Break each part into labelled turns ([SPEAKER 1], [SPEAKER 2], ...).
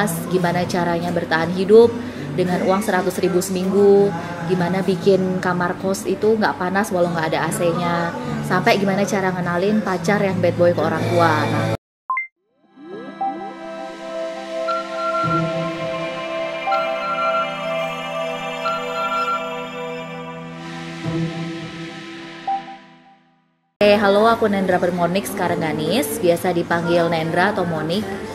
[SPEAKER 1] Gimana caranya bertahan hidup dengan uang 100.000 seminggu, gimana bikin kamar kos itu nggak panas walau nggak ada AC-nya, sampai gimana cara ngenalin pacar yang bad boy ke orang tua. Halo, aku Nendra Bermonik Karengganis, biasa dipanggil Nendra atau Monik.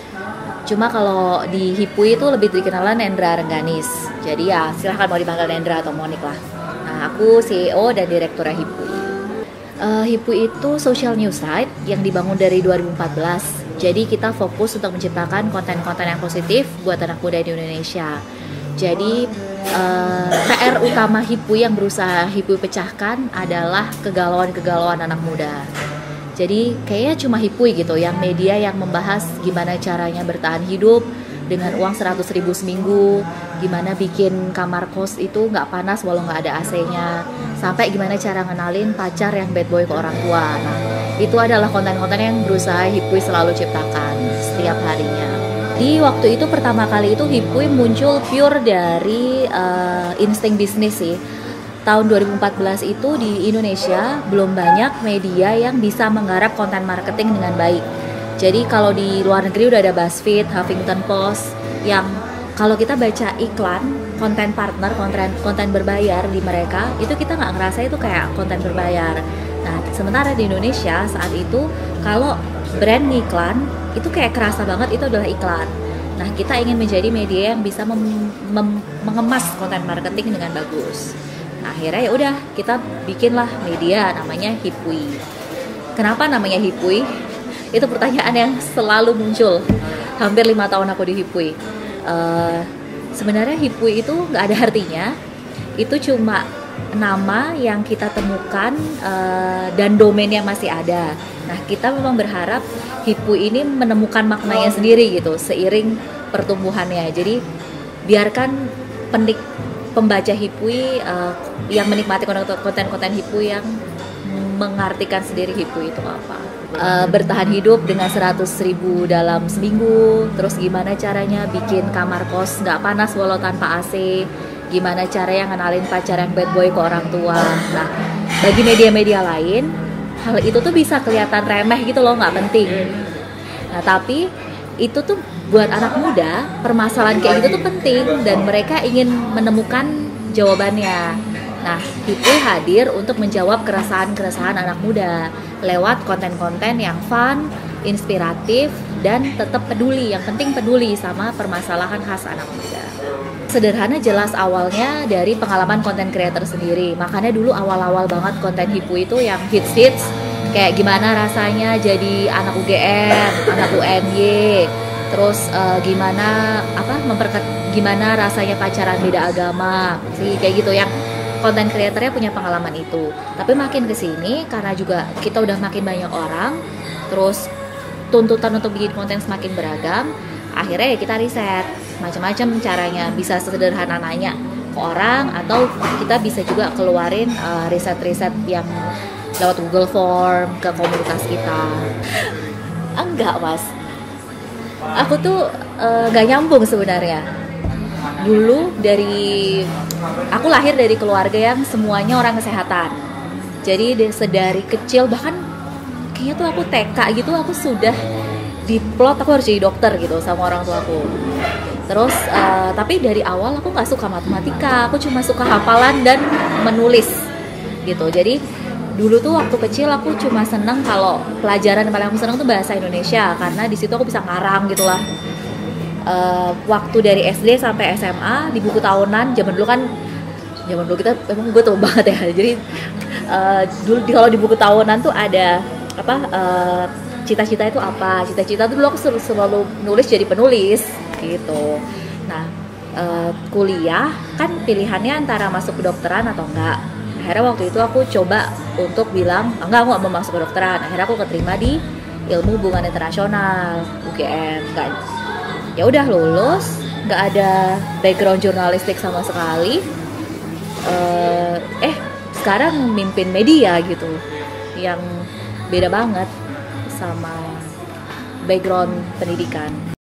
[SPEAKER 1] Cuma kalau di Hipui itu lebih dikenal Nendra Rengganis. Jadi ya silahkan mau dipanggil Nendra atau Monik lah. Nah, aku CEO dan Direkturnya Hipui. Hipui itu social news site yang dibangun dari 2014. Jadi kita fokus untuk menciptakan konten-konten yang positif buat anak muda di Indonesia. Jadi PR utama Hipui yang berusaha Hipui pecahkan adalah kegalauan-kegalauan anak muda. Jadi kayaknya cuma Hipui gitu yang media yang membahas gimana caranya bertahan hidup dengan uang 100.000 seminggu, gimana bikin kamar kos itu nggak panas walau nggak ada AC-nya, sampai gimana cara ngenalin pacar yang bad boy ke orang tua. Nah, itu adalah konten-konten yang berusaha Hipui selalu ciptakan setiap harinya. Di waktu itu pertama kali itu Hipui muncul pure dari insting bisnis sih. Tahun 2014 itu di Indonesia belum banyak media yang bisa menggarap konten marketing dengan baik. Jadi kalau di luar negeri udah ada BuzzFeed, Huffington Post yang kalau kita baca iklan konten partner, konten berbayar di mereka, itu kita nggak ngerasa itu kayak konten berbayar. Nah, sementara di Indonesia saat itu kalau brand ngiklan itu kayak kerasa banget itu adalah iklan. Nah, kita ingin menjadi media yang bisa mengemas konten marketing dengan bagus. Nah, akhirnya ya udah kita bikinlah media namanya Hipui. Kenapa namanya Hipui? Itu pertanyaan yang selalu muncul. Hampir 5 tahun aku di Hipui. Sebenarnya Hipui itu nggak ada artinya. Itu cuma nama yang kita temukan dan domain yang masih ada. Nah, kita memang berharap Hipui ini menemukan maknanya sendiri gitu seiring pertumbuhannya. Jadi biarkan pembaca Hipui yang menikmati konten-konten Hipui yang mengartikan sendiri Hipui itu apa. Bertahan hidup dengan 100.000 dalam seminggu, terus gimana caranya bikin kamar kos nggak panas walau tanpa AC, gimana caranya ngenalin pacar yang bad boy ke orang tua. Nah, bagi media-media lain, hal itu tuh bisa kelihatan remeh gitu loh, nggak penting. Nah, tapi itu tuh buat anak muda, permasalahan kayak gitu tuh penting dan mereka ingin menemukan jawabannya. Nah, Hipui hadir untuk menjawab keresahan-keresahan anak muda lewat konten-konten yang fun, inspiratif, dan tetap peduli. Yang penting peduli sama permasalahan khas anak muda. Sederhana jelas awalnya dari pengalaman konten creator sendiri. Makanya dulu awal-awal banget konten Hipui itu yang hits-hits kayak gimana rasanya jadi anak UGM, anak UNY, terus gimana rasanya pacaran beda agama sih, kayak gitu yang konten kreatornya punya pengalaman itu. Tapi makin kesini karena juga kita udah makin banyak orang, terus tuntutan untuk bikin konten semakin beragam, akhirnya ya kita riset macam-macam caranya, bisa sederhana nanya ke orang atau kita bisa juga keluarin riset-riset yang lewat Google Form ke komunitas kita. Enggak mas, aku tuh gak nyambung sebenarnya. Dulu aku lahir dari keluarga yang semuanya orang kesehatan. Jadi sedari kecil, bahkan kayaknya tuh aku TK gitu, aku sudah diplot aku harus jadi dokter gitu sama orang tua aku. Terus tapi dari awal aku gak suka matematika, aku cuma suka hafalan dan menulis gitu. Jadi dulu tuh waktu kecil aku cuma seneng kalau pelajaran yang paling aku seneng tuh bahasa Indonesia, karena di situ aku bisa ngarang gitulah. Waktu dari SD sampai SMA di buku tahunan, zaman dulu kita emang gue tua banget ya. Jadi dulu kalau di buku tahunan tuh ada cita-cita itu apa? Cita-cita tuh dulu aku selalu nulis jadi penulis gitu. Nah, kuliah kan pilihannya antara masuk kedokteran atau enggak. Akhirnya waktu itu aku coba untuk bilang enggak, aku gak mau masuk kedokteran. Akhirnya aku keterima di ilmu hubungan internasional UGM. Ya udah lulus, nggak ada background jurnalistik sama sekali. Sekarang mimpin media gitu, yang beda banget sama background pendidikan.